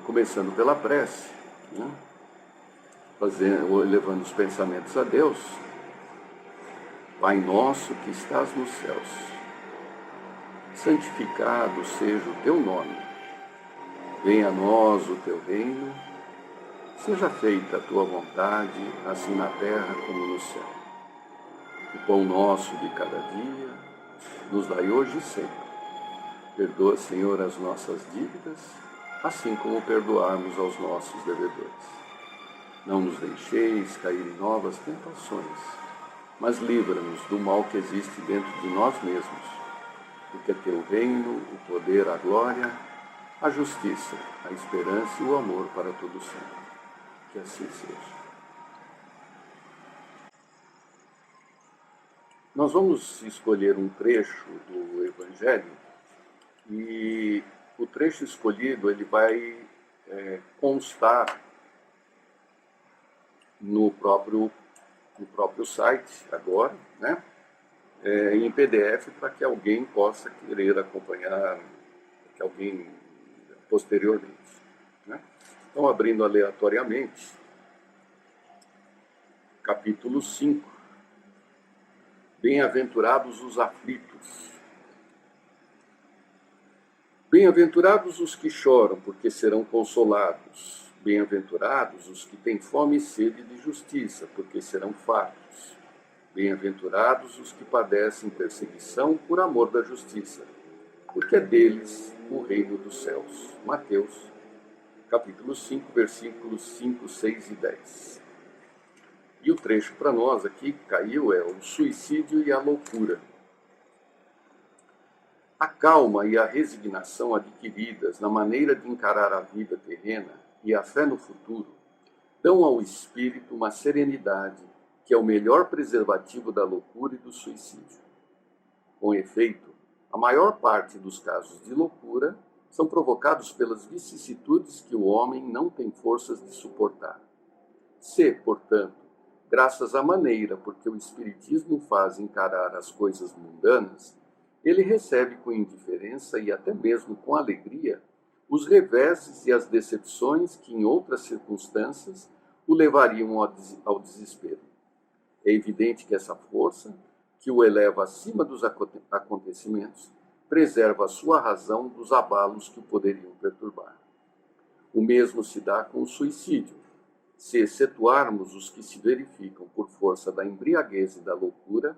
começando pela prece, né? Levando os pensamentos a Deus. Pai nosso que estás nos céus, santificado seja o teu nome. Venha a nós o teu reino, seja feita a tua vontade, assim na terra como no céu. O pão nosso de cada dia, nos dai hoje e sempre. Perdoa, Senhor, as nossas dívidas, assim como perdoarmos aos nossos devedores. Não nos deixeis cair em novas tentações, mas livra-nos do mal que existe dentro de nós mesmos, porque é teu reino, o poder, a glória, a justiça, a esperança e o amor para todo sempre. Que assim seja. Nós vamos escolher um trecho do Evangelho e o trecho escolhido ele vai constar no próprio site agora, né? Em PDF para que alguém possa querer acompanhar, que alguém posteriormente, né? Então, abrindo aleatoriamente, capítulo 5. Bem-aventurados os aflitos. Bem-aventurados os que choram, porque serão consolados. Bem-aventurados os que têm fome e sede de justiça, porque serão fartos. Bem-aventurados os que padecem perseguição por amor da justiça, porque é deles o reino dos céus. Mateus, capítulo 5, versículos 5, 6 e 10. E o trecho para nós aqui que caiu é o suicídio e a loucura. A calma e a resignação adquiridas na maneira de encarar a vida terrena e a fé no futuro dão ao espírito uma serenidade que é o melhor preservativo da loucura e do suicídio. Com efeito, a maior parte dos casos de loucura são provocados pelas vicissitudes que o homem não tem forças de suportar. Se, portanto, graças à maneira por que o Espiritismo faz encarar as coisas mundanas, ele recebe com indiferença e até mesmo com alegria os reveses e as decepções que em outras circunstâncias o levariam ao desespero. É evidente que essa força, que o eleva acima dos acontecimentos, preserva a sua razão dos abalos que o poderiam perturbar. O mesmo se dá com o suicídio. Se excetuarmos os que se verificam por força da embriaguez e da loucura,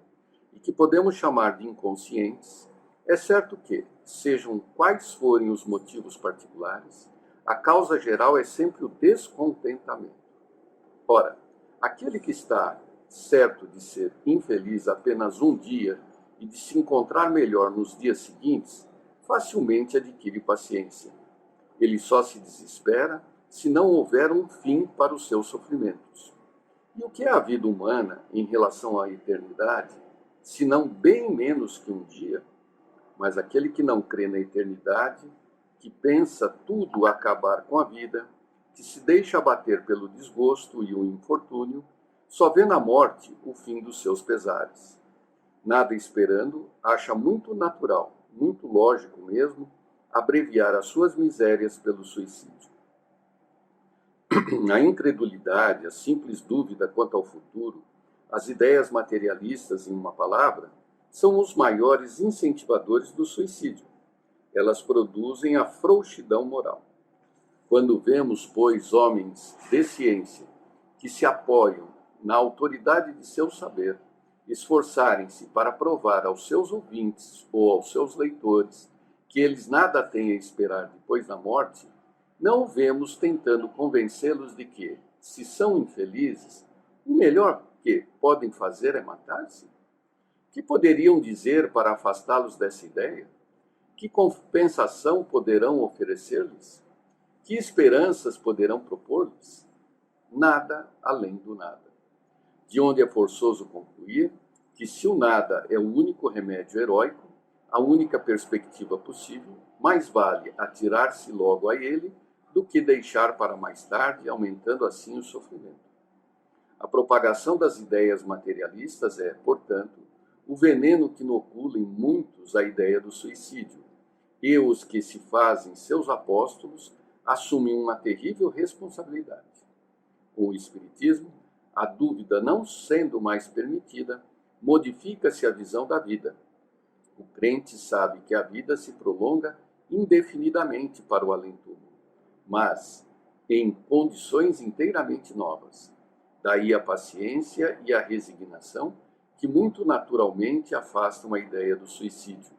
e que podemos chamar de inconscientes, é certo que, sejam quais forem os motivos particulares, a causa geral é sempre o descontentamento. Ora, aquele que está certo de ser infeliz apenas um dia e de se encontrar melhor nos dias seguintes, facilmente adquire paciência. Ele só se desespera se não houver um fim para os seus sofrimentos. E o que é a vida humana em relação à eternidade, se não bem menos que um dia? Mas aquele que não crê na eternidade, que pensa tudo acabar com a vida, que se deixa abater pelo desgosto e o infortúnio, só vê na morte o fim dos seus pesares. Nada esperando, acha muito natural, muito lógico mesmo, abreviar as suas misérias pelo suicídio. A incredulidade, a simples dúvida quanto ao futuro, as ideias materialistas, em uma palavra, são os maiores incentivadores do suicídio. Elas produzem a frouxidão moral. Quando vemos, pois, homens de ciência que se apoiam na autoridade de seu saber, esforçarem-se para provar aos seus ouvintes ou aos seus leitores que eles nada têm a esperar depois da morte, não o vemos tentando convencê-los de que, se são infelizes, o melhor que podem fazer é matar-se? Que poderiam dizer para afastá-los dessa ideia? Que compensação poderão oferecer-lhes? Que esperanças poderão propor-lhes? Nada além do nada. De onde é forçoso concluir que, se o nada é o único remédio heróico, a única perspectiva possível, mais vale atirar-se logo a ele do que deixar para mais tarde, aumentando assim o sofrimento. A propagação das ideias materialistas é, portanto, o veneno que inocula em muitos a ideia do suicídio, e os que se fazem seus apóstolos assumem uma terrível responsabilidade. Com o Espiritismo, a dúvida não sendo mais permitida, modifica-se a visão da vida. O crente sabe que a vida se prolonga indefinidamente para o além-túmulo, mas em condições inteiramente novas. Daí a paciência e a resignação, que muito naturalmente afastam a ideia do suicídio.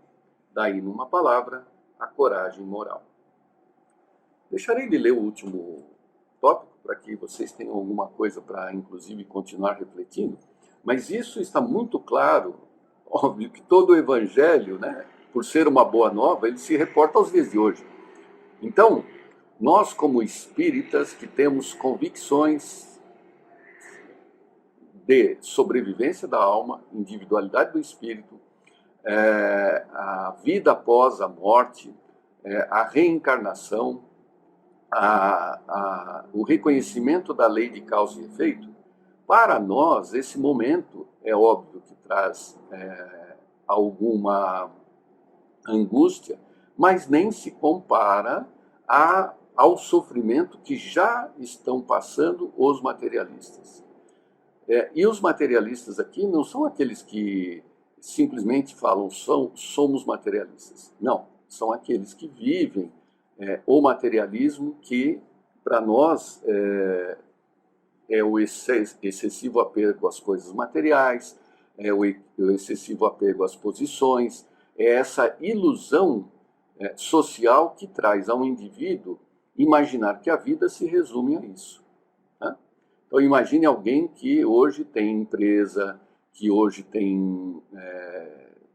Daí, numa palavra, a coragem moral. Deixarei de ler o último tópico, para que vocês tenham alguma coisa para, inclusive, continuar refletindo, mas isso está muito claro. Óbvio que todo o Evangelho, né, por ser uma boa nova, ele se reporta aos dias de hoje. Então, nós como espíritas que temos convicções de sobrevivência da alma, individualidade do espírito, a vida após a morte, a reencarnação, o reconhecimento da lei de causa e efeito, para nós, esse momento é óbvio que traz alguma angústia, mas nem se compara ao sofrimento que já estão passando os materialistas. E os materialistas aqui não são aqueles que simplesmente falam somos materialistas. Não, são aqueles que vivem o materialismo que, para nós, é o excessivo apego às coisas materiais, é o excessivo apego às posições, é essa ilusão social que traz ao indivíduo imaginar que a vida se resume a isso. Né? Então imagine alguém que hoje tem empresa, que hoje tem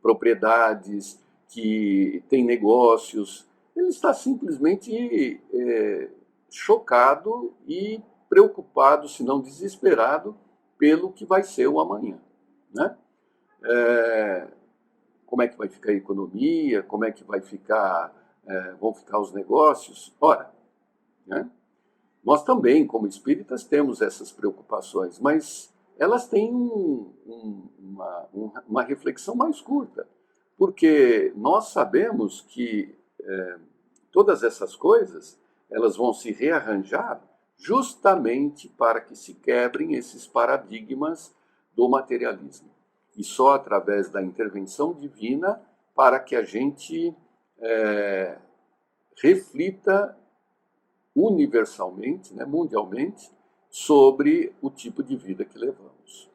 propriedades, que tem negócios. Ele está simplesmente chocado e preocupado, se não desesperado, pelo que vai ser o amanhã. Né? Como é que vai ficar a economia, como é que vão ficar os negócios. Ora, né? Nós também, como espíritas, temos essas preocupações, mas elas têm uma reflexão mais curta, porque nós sabemos que todas essas coisas elas vão se rearranjar justamente para que se quebrem esses paradigmas do materialismo. E só através da intervenção divina para que a gente reflita universalmente, né, mundialmente, sobre o tipo de vida que levamos.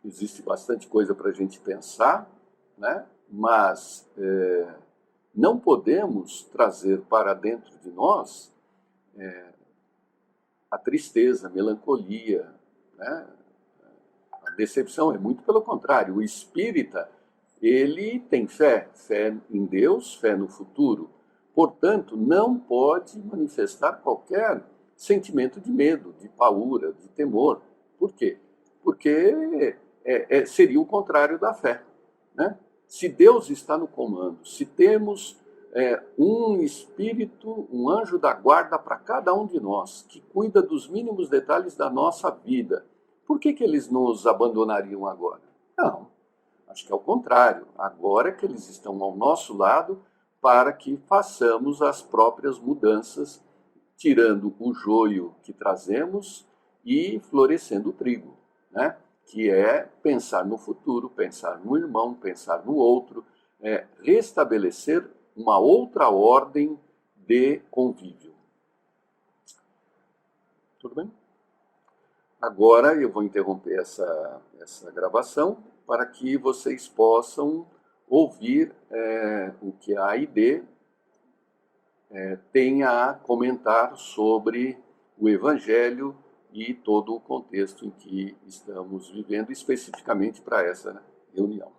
Existe bastante coisa para a gente pensar, né, mas não podemos trazer para dentro de nós a tristeza, a melancolia, né? A decepção. É muito pelo contrário. O espírita, ele tem fé em Deus, fé no futuro. Portanto, não pode manifestar qualquer sentimento de medo, de paura, de temor. Por quê? Porque seria o contrário da fé. Né? Se Deus está no comando, se temos um espírito, um anjo da guarda para cada um de nós, que cuida dos mínimos detalhes da nossa vida, por que eles nos abandonariam agora? Não, acho que é o contrário. Agora é que eles estão ao nosso lado para que façamos as próprias mudanças, tirando o joio que trazemos e florescendo o trigo, né? Que é pensar no futuro, pensar no irmão, pensar no outro, restabelecer uma outra ordem de convívio. Tudo bem? Agora eu vou interromper essa gravação para que vocês possam ouvir o que a AID tem a comentar sobre o Evangelho e todo o contexto em que estamos vivendo, especificamente para essa reunião.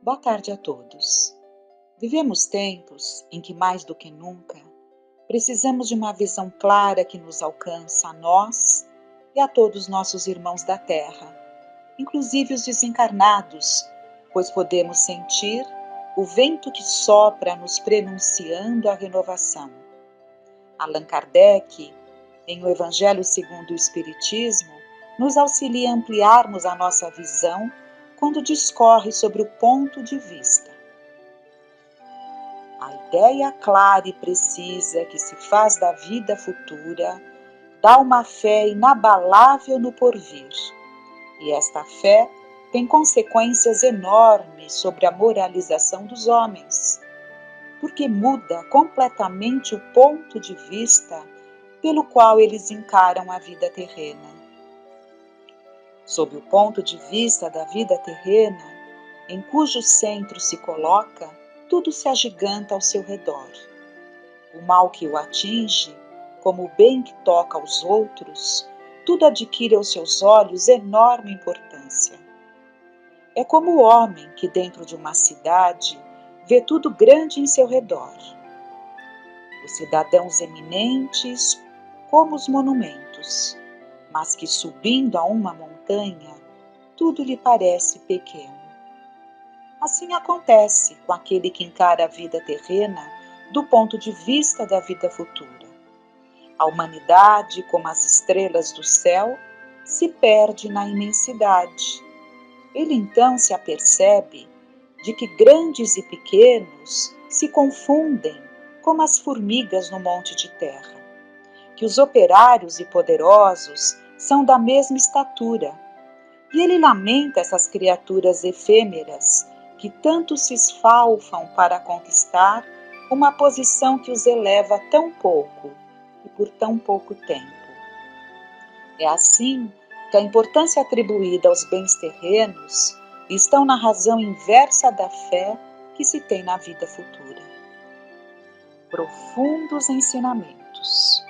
Boa tarde a todos. Vivemos tempos em que, mais do que nunca, precisamos de uma visão clara que nos alcança a nós e a todos nossos irmãos da Terra, inclusive os desencarnados, pois podemos sentir o vento que sopra nos prenunciando a renovação. Allan Kardec, em O Evangelho segundo o Espiritismo, nos auxilia a ampliarmos a nossa visão quando discorre sobre o ponto de vista. A ideia clara e precisa que se faz da vida futura dá uma fé inabalável no porvir, e esta fé tem consequências enormes sobre a moralização dos homens, porque muda completamente o ponto de vista pelo qual eles encaram a vida terrena. Sob o ponto de vista da vida terrena, em cujo centro se coloca, tudo se agiganta ao seu redor. O mal que o atinge, como o bem que toca aos outros, tudo adquire aos seus olhos enorme importância. É como o homem que dentro de uma cidade vê tudo grande em seu redor. Os cidadãos eminentes como os monumentos, mas que subindo a uma montanha, tudo lhe parece pequeno. Assim acontece com aquele que encara a vida terrena do ponto de vista da vida futura. A humanidade, como as estrelas do céu, se perde na imensidade. Ele então se apercebe de que grandes e pequenos se confundem como as formigas no monte de terra, que os operários e poderosos são da mesma estatura, e ele lamenta essas criaturas efêmeras que tanto se esfalfam para conquistar uma posição que os eleva tão pouco e por tão pouco tempo. É assim que a importância atribuída aos bens terrenos estão na razão inversa da fé que se tem na vida futura. Profundos ensinamentos.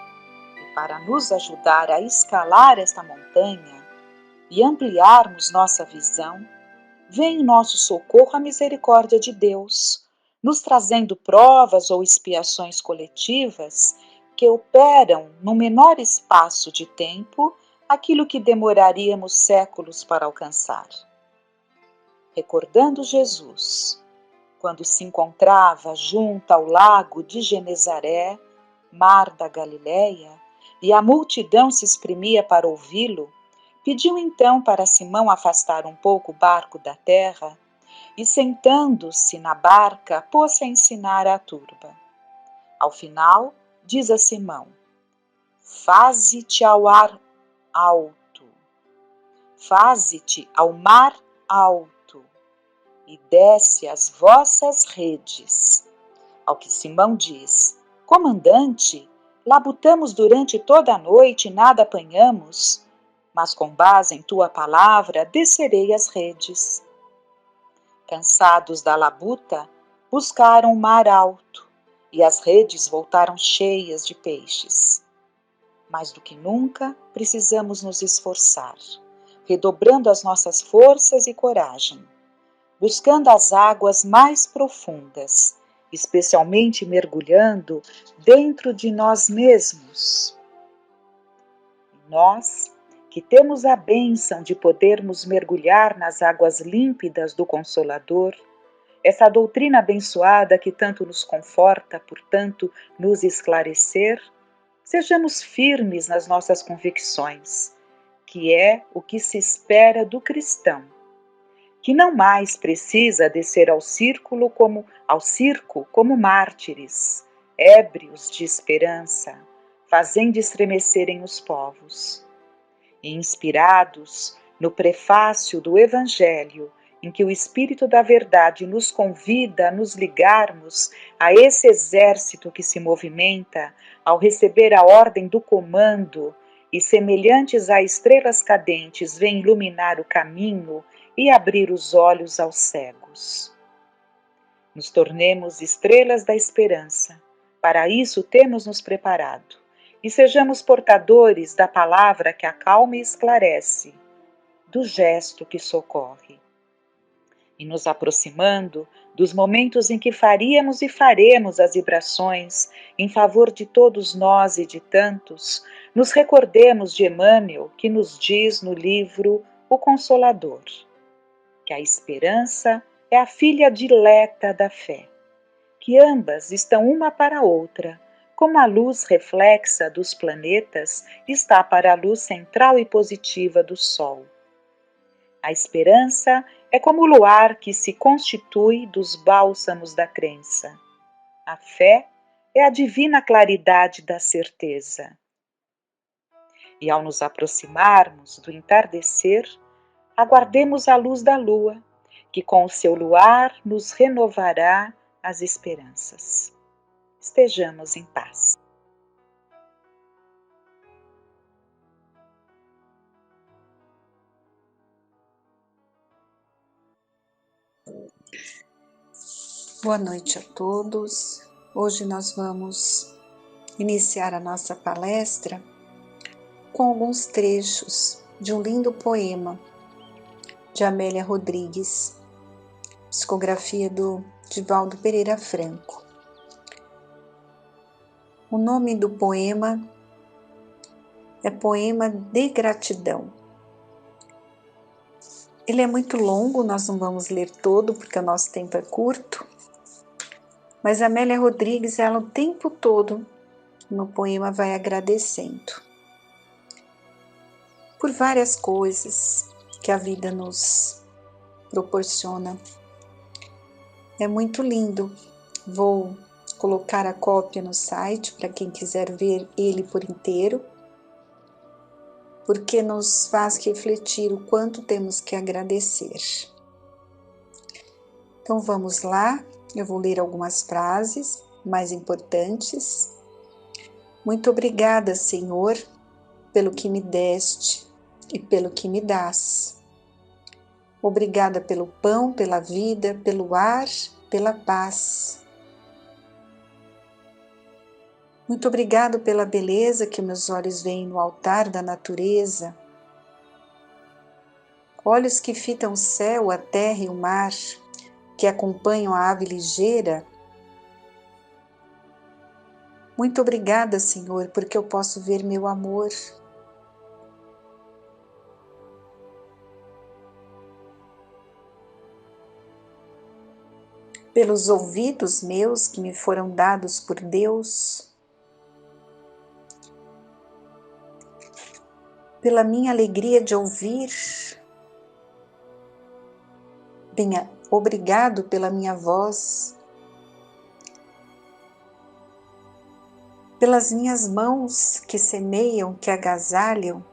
E para nos ajudar a escalar esta montanha e ampliarmos nossa visão, vem em nosso socorro a misericórdia de Deus, nos trazendo provas ou expiações coletivas que operam no menor espaço de tempo aquilo que demoraríamos séculos para alcançar. Recordando Jesus, quando se encontrava junto ao lago de Genezaré, mar da Galileia, e a multidão se exprimia para ouvi-lo, pediu então para Simão afastar um pouco o barco da terra e, sentando-se na barca, pôs-se a ensinar à turba. Ao final, diz a Simão: Faze-te ao ar alto, faze-te ao mar alto e desce as vossas redes. Ao que Simão diz: Comandante, labutamos durante toda a noite e nada apanhamos, mas com base em tua palavra descerei as redes. Cansados da labuta, buscaram o mar alto e as redes voltaram cheias de peixes. Mais do que nunca, precisamos nos esforçar, redobrando as nossas forças e coragem, buscando as águas mais profundas, especialmente mergulhando dentro de nós mesmos. Nós, que temos a bênção de podermos mergulhar nas águas límpidas do Consolador, essa doutrina abençoada que tanto nos conforta, portanto, nos esclarecer, sejamos firmes nas nossas convicções, que é o que se espera do cristão, que não mais precisa descer ao circo como mártires, ébrios de esperança, fazendo estremecerem os povos. E inspirados no prefácio do Evangelho, em que o Espírito da Verdade nos convida a nos ligarmos a esse exército que se movimenta ao receber a ordem do comando e, semelhantes a estrelas cadentes, vem iluminar o caminho e abrir os olhos aos cegos. Nos tornemos estrelas da esperança. Para isso temos nos preparado. E sejamos portadores da palavra que acalma e esclarece, do gesto que socorre. E nos aproximando dos momentos em que faríamos e faremos as vibrações em favor de todos nós e de tantos, nos recordemos de Emmanuel, que nos diz no livro O Consolador, que a esperança é a filha dileta da fé, que ambas estão uma para a outra, como a luz reflexa dos planetas está para a luz central e positiva do Sol. A esperança é como o luar que se constitui dos bálsamos da crença. A fé é a divina claridade da certeza. E ao nos aproximarmos do entardecer, aguardemos a luz da lua, que com o seu luar nos renovará as esperanças. Estejamos em paz. Boa noite a todos. Hoje nós vamos iniciar a nossa palestra com alguns trechos de um lindo poema de Amélia Rodrigues, psicografia do Divaldo Pereira Franco. O nome do poema é Poema de Gratidão. Ele é muito longo, nós não vamos ler todo porque o nosso tempo é curto, mas Amélia Rodrigues, ela o tempo todo no poema vai agradecendo por várias coisas que a vida nos proporciona. É muito lindo. Vou colocar a cópia no site para quem quiser ver ele por inteiro, porque nos faz refletir o quanto temos que agradecer. Então vamos lá, eu vou ler algumas frases mais importantes. Muito obrigada, Senhor, pelo que me deste e pelo que me dás. Obrigada pelo pão, pela vida, pelo ar, pela paz. Muito obrigado pela beleza que meus olhos veem no altar da natureza. Olhos que fitam o céu, a terra e o mar, que acompanham a ave ligeira. Muito obrigada, Senhor, porque eu posso ver meu amor. Pelos ouvidos meus que me foram dados por Deus, pela minha alegria de ouvir, obrigado pela minha voz, pelas minhas mãos que semeiam, que agasalham,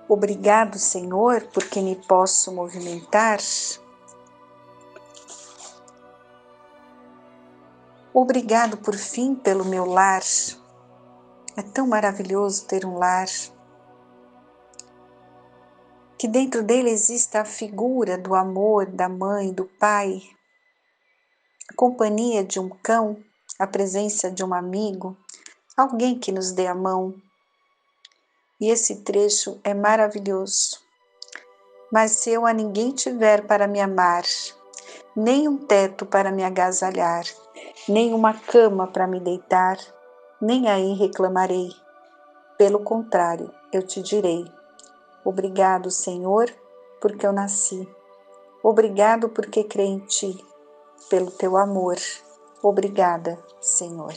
obrigado, Senhor, porque me posso movimentar. Obrigado, por fim, pelo meu lar. É tão maravilhoso ter um lar. Que dentro dele exista a figura do amor, da mãe, do pai, a companhia de um cão, a presença de um amigo, alguém que nos dê a mão. E esse trecho é maravilhoso. Mas se eu a ninguém tiver para me amar, nem um teto para me agasalhar, nem uma cama para me deitar, nem aí reclamarei. Pelo contrário, eu te direi: obrigado, Senhor, porque eu nasci. Obrigado porque creio em ti, pelo teu amor. Obrigada, Senhor.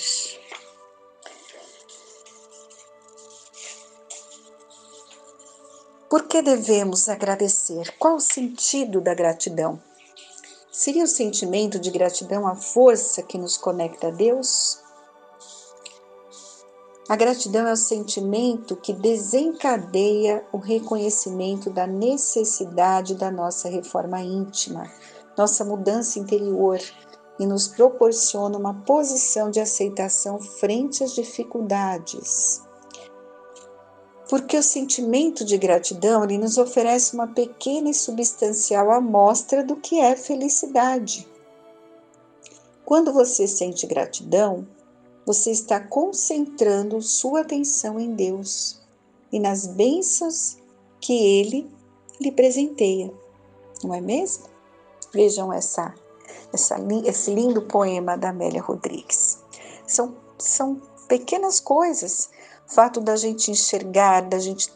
Por que devemos agradecer? Qual o sentido da gratidão? Seria o sentimento de gratidão a força que nos conecta a Deus? A gratidão é o sentimento que desencadeia o reconhecimento da necessidade da nossa reforma íntima, nossa mudança interior, e nos proporciona uma posição de aceitação frente às dificuldades. Porque o sentimento de gratidão, ele nos oferece uma pequena e substancial amostra do que é felicidade. Quando você sente gratidão, você está concentrando sua atenção em Deus e nas bênçãos que Ele lhe presenteia, não é mesmo? Vejam esse lindo poema da Amélia Rodrigues. São pequenas coisas, o fato da gente enxergar, da gente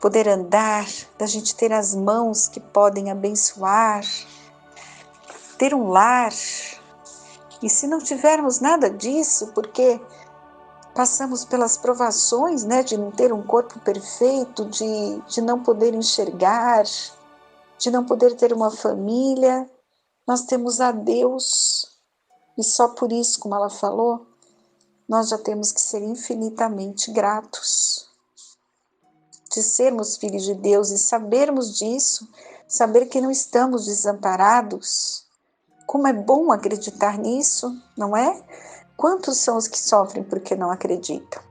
poder andar, da gente ter as mãos que podem abençoar, ter um lar. E se não tivermos nada disso, porque passamos pelas provações, né, de não ter um corpo perfeito, de não poder enxergar, de não poder ter uma família, nós temos a Deus. E só por isso, como ela falou, nós já temos que ser infinitamente gratos de sermos filhos de Deus e sabermos disso, saber que não estamos desamparados. Como é bom acreditar nisso, não é? Quantos são os que sofrem porque não acreditam?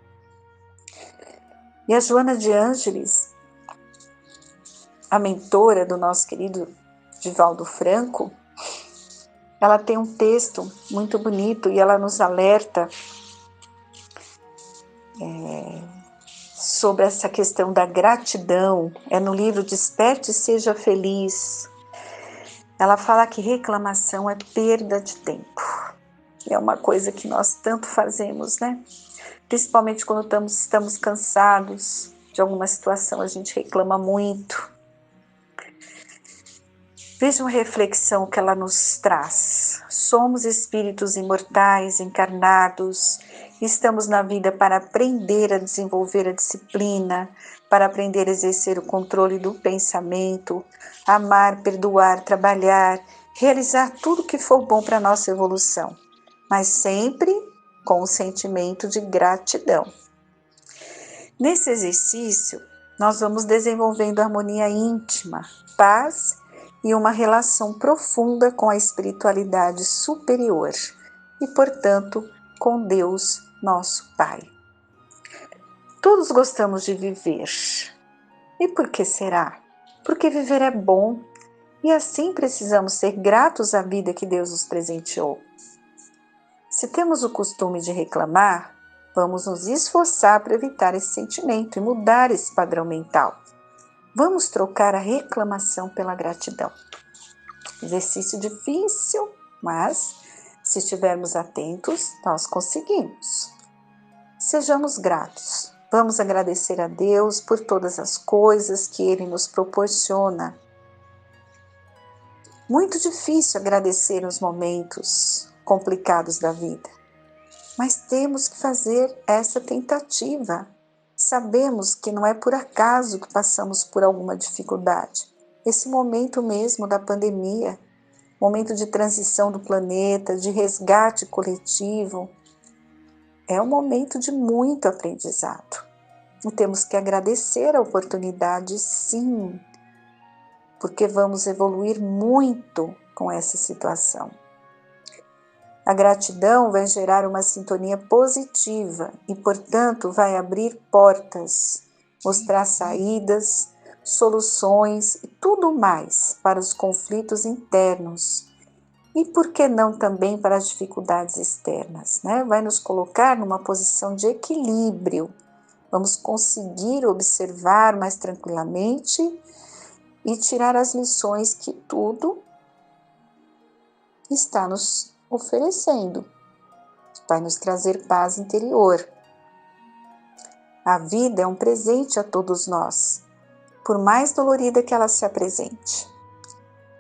E a Joana de Ângeles, a mentora do nosso querido Divaldo Franco, ela tem um texto muito bonito e ela nos alerta sobre essa questão da gratidão. É no livro Desperte e Seja Feliz. Ela fala que reclamação é perda de tempo. É uma coisa que nós tanto fazemos, né? Principalmente quando estamos cansados de alguma situação, a gente reclama muito. Veja uma reflexão que ela nos traz. Somos espíritos imortais, encarnados, estamos na vida para aprender a desenvolver a disciplina, para aprender a exercer o controle do pensamento, amar, perdoar, trabalhar, realizar tudo que for bom para a nossa evolução, mas sempre com o sentimento de gratidão. Nesse exercício, nós vamos desenvolvendo harmonia íntima, paz e uma relação profunda com a espiritualidade superior e, portanto, com Deus, nosso Pai. Todos gostamos de viver. E por que será? Porque viver é bom e assim precisamos ser gratos à vida que Deus nos presenteou. Se temos o costume de reclamar, vamos nos esforçar para evitar esse sentimento e mudar esse padrão mental. Vamos trocar a reclamação pela gratidão. Exercício difícil, mas se estivermos atentos, nós conseguimos. Sejamos gratos. Vamos agradecer a Deus por todas as coisas que Ele nos proporciona. Muito difícil agradecer nos momentos complicados da vida, mas temos que fazer essa tentativa. Sabemos que não é por acaso que passamos por alguma dificuldade. Esse momento mesmo da pandemia, momento de transição do planeta, de resgate coletivo, é um momento de muito aprendizado. E temos que agradecer a oportunidade, sim, porque vamos evoluir muito com essa situação. A gratidão vai gerar uma sintonia positiva e, portanto, vai abrir portas, mostrar saídas, soluções e tudo mais para os conflitos internos. E por que não também para as dificuldades externas, né? Vai nos colocar numa posição de equilíbrio. Vamos conseguir observar mais tranquilamente e tirar as lições que tudo está nos oferecendo. Vai nos trazer paz interior. A vida é um presente a todos nós, por mais dolorida que ela se apresente.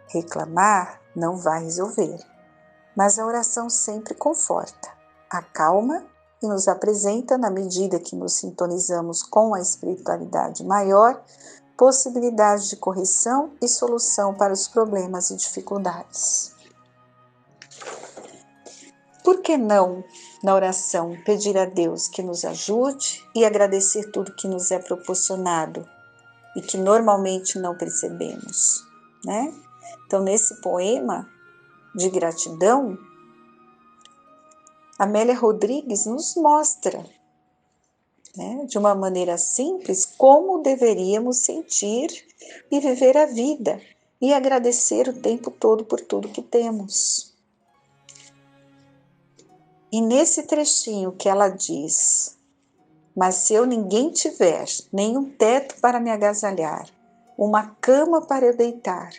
Reclamar não vai resolver, mas a oração sempre conforta, acalma e nos apresenta, na medida que nos sintonizamos com a espiritualidade maior, possibilidades de correção e solução para os problemas e dificuldades. Por que não, na oração, pedir a Deus que nos ajude e agradecer tudo que nos é proporcionado e que normalmente não percebemos, né? Então, nesse poema de gratidão, Amélia Rodrigues nos mostra, né, de uma maneira simples, como deveríamos sentir e viver a vida e agradecer o tempo todo por tudo que temos. E nesse trechinho que ela diz: mas se eu ninguém tiver, nenhum teto para me agasalhar, uma cama para eu deitar,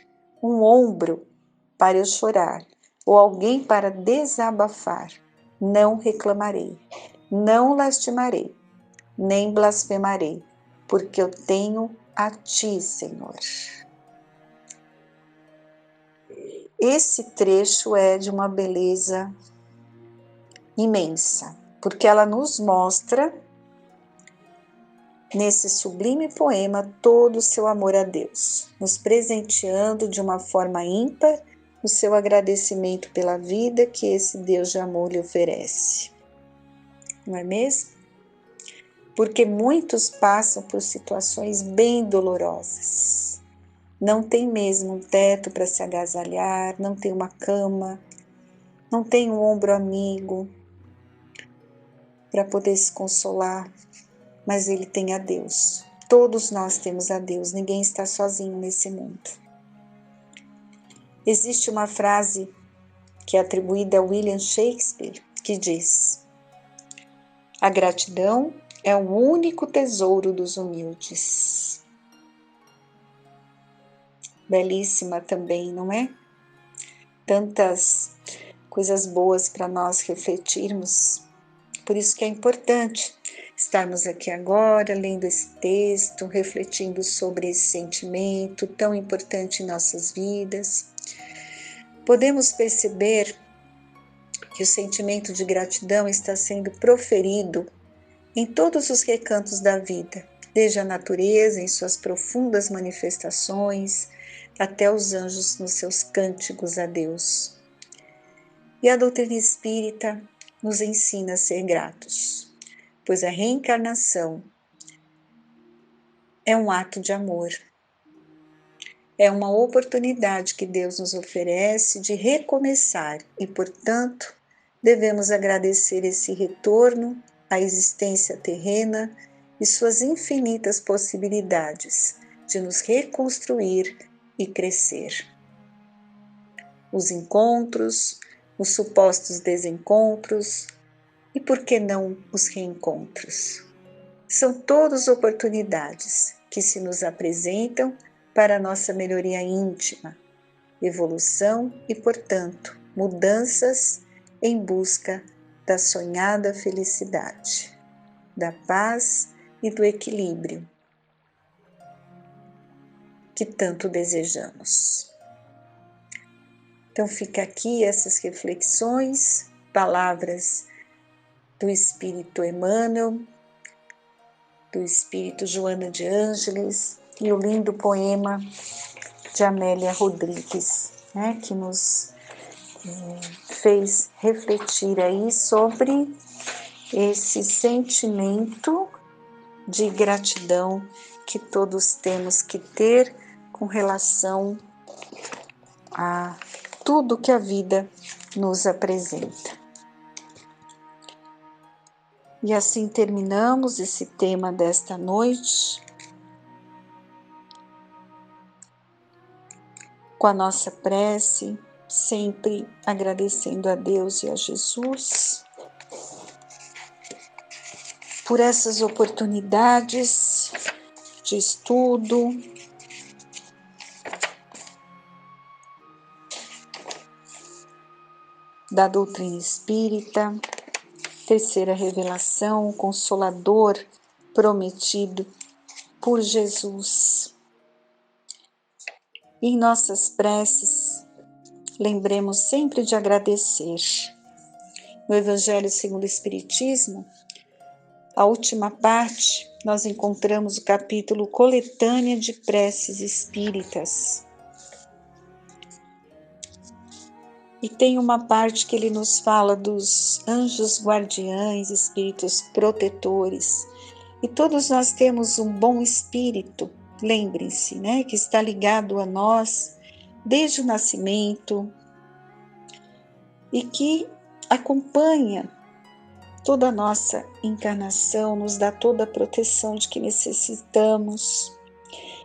um ombro para eu chorar, ou alguém para desabafar, não reclamarei, não lastimarei, nem blasfemarei, porque eu tenho a Ti, Senhor. esse trecho é de uma beleza imensa, porque ela nos mostra, nesse sublime poema, todo o seu amor a Deus, nos presenteando de uma forma ímpar o seu agradecimento pela vida que esse Deus de amor lhe oferece. Não é mesmo? Porque muitos passam por situações bem dolorosas. Não tem mesmo um teto para se agasalhar, não tem uma cama, não tem um ombro amigo para poder se consolar, mas ele tem a Deus. Todos nós temos a Deus, ninguém está sozinho nesse mundo. Existe uma frase que é atribuída a William Shakespeare, que diz: a gratidão é o único tesouro dos humildes. Belíssima também, não é? Tantas coisas boas para nós refletirmos. Por isso que é importante estarmos aqui agora, lendo esse texto, refletindo sobre esse sentimento tão importante em nossas vidas. Podemos perceber que o sentimento de gratidão está sendo proferido em todos os recantos da vida, desde a natureza em suas profundas manifestações, até os anjos nos seus cânticos a Deus. E a doutrina espírita nos ensina a ser gratos, pois a reencarnação é um ato de amor. É uma oportunidade que Deus nos oferece de recomeçar e, portanto, devemos agradecer esse retorno à existência terrena e suas infinitas possibilidades de nos reconstruir e crescer. Os encontros, os supostos desencontros e, por que não, os reencontros? São todas oportunidades que se nos apresentam para a nossa melhoria íntima, evolução e, portanto, mudanças em busca da sonhada felicidade, da paz e do equilíbrio que tanto desejamos. Então fica aqui essas reflexões, palavras do Espírito Emmanuel, do Espírito Joana de Ângeles e o lindo poema de Amélia Rodrigues, né, que nos fez refletir aí sobre esse sentimento de gratidão que todos temos que ter com relação a tudo que a vida nos apresenta. E assim terminamos esse tema desta noite, com a nossa prece, sempre agradecendo a Deus e a Jesus por essas oportunidades de estudo, da doutrina espírita, terceira revelação, o Consolador prometido por Jesus. E em nossas preces, lembremos sempre de agradecer. No Evangelho segundo o Espiritismo, a última parte, nós encontramos o capítulo Coletânea de Preces Espíritas. E tem uma parte que ele nos fala dos anjos guardiães, espíritos protetores. E todos nós temos um bom espírito, lembrem-se, né, que está ligado a nós desde o nascimento e que acompanha toda a nossa encarnação, nos dá toda a proteção de que necessitamos.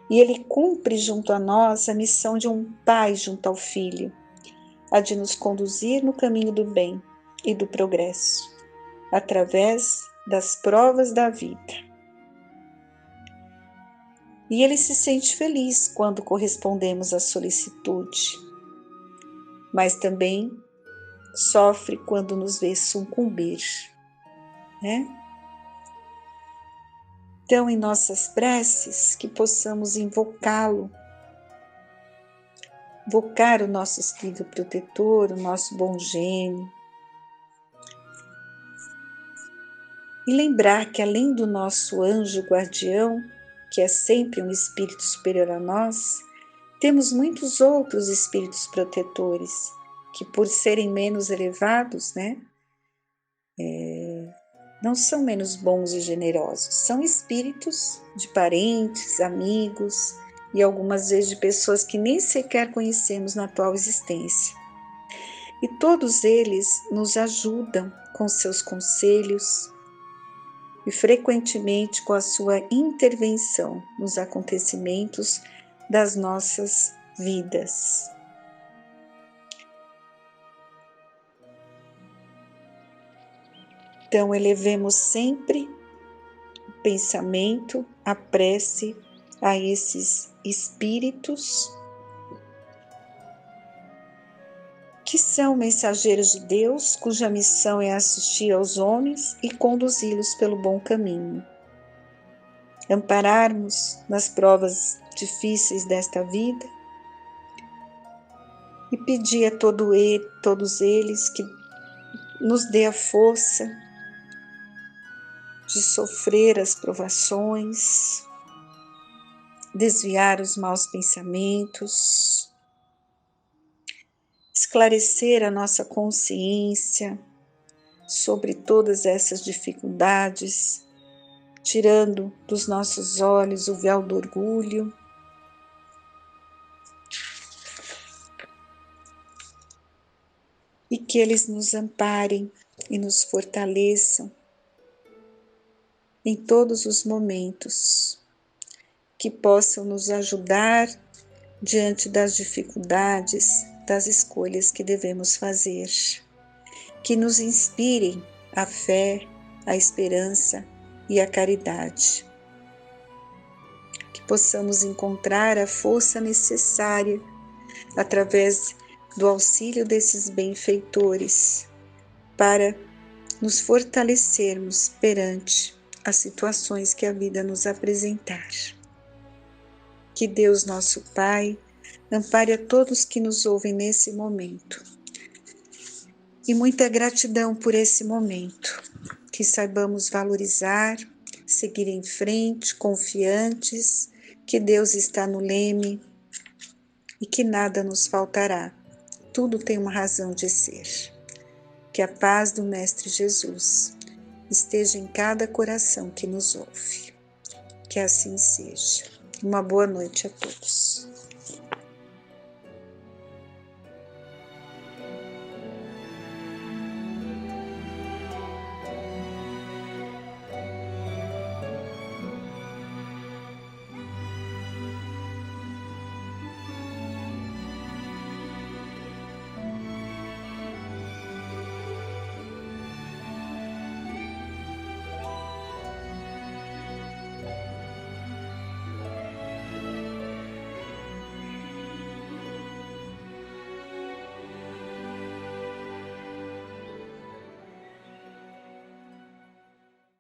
E ele cumpre junto a nós a missão de um pai junto ao filho, a de nos conduzir no caminho do bem e do progresso, através das provas da vida. E ele se sente feliz quando correspondemos à solicitude, mas também sofre quando nos vê sucumbir, né? Então, em nossas preces, que possamos invocá-lo invocar o nosso espírito protetor, o nosso bom gênio. E lembrar que além do nosso anjo guardião, que é sempre um espírito superior a nós, temos muitos outros espíritos protetores, que por serem menos elevados, não são menos bons e generosos. São espíritos de parentes, amigos e algumas vezes de pessoas que nem sequer conhecemos na atual existência. E todos eles nos ajudam com seus conselhos e frequentemente com a sua intervenção nos acontecimentos das nossas vidas. Então, elevemos sempre o pensamento, a prece a esses espíritos que são mensageiros de Deus, cuja missão é assistir aos homens e conduzi-los pelo bom caminho. Ampararmos nas provas difíceis desta vida e pedir a todos eles que nos dê a força de sofrer as provações, desviar os maus pensamentos, esclarecer a nossa consciência sobre todas essas dificuldades, tirando dos nossos olhos o véu do orgulho. E que eles nos amparem e nos fortaleçam em todos os momentos, que possam nos ajudar diante das dificuldades, das escolhas que devemos fazer, que nos inspirem a fé, a esperança e a caridade, que possamos encontrar a força necessária através do auxílio desses benfeitores para nos fortalecermos perante as situações que a vida nos apresentar. Que Deus, nosso Pai, ampare a todos que nos ouvem nesse momento. E muita gratidão por esse momento. Que saibamos valorizar, seguir em frente, confiantes, que Deus está no leme e que nada nos faltará. Tudo tem uma razão de ser. Que a paz do Mestre Jesus esteja em cada coração que nos ouve. Que assim seja. Uma boa noite a todos.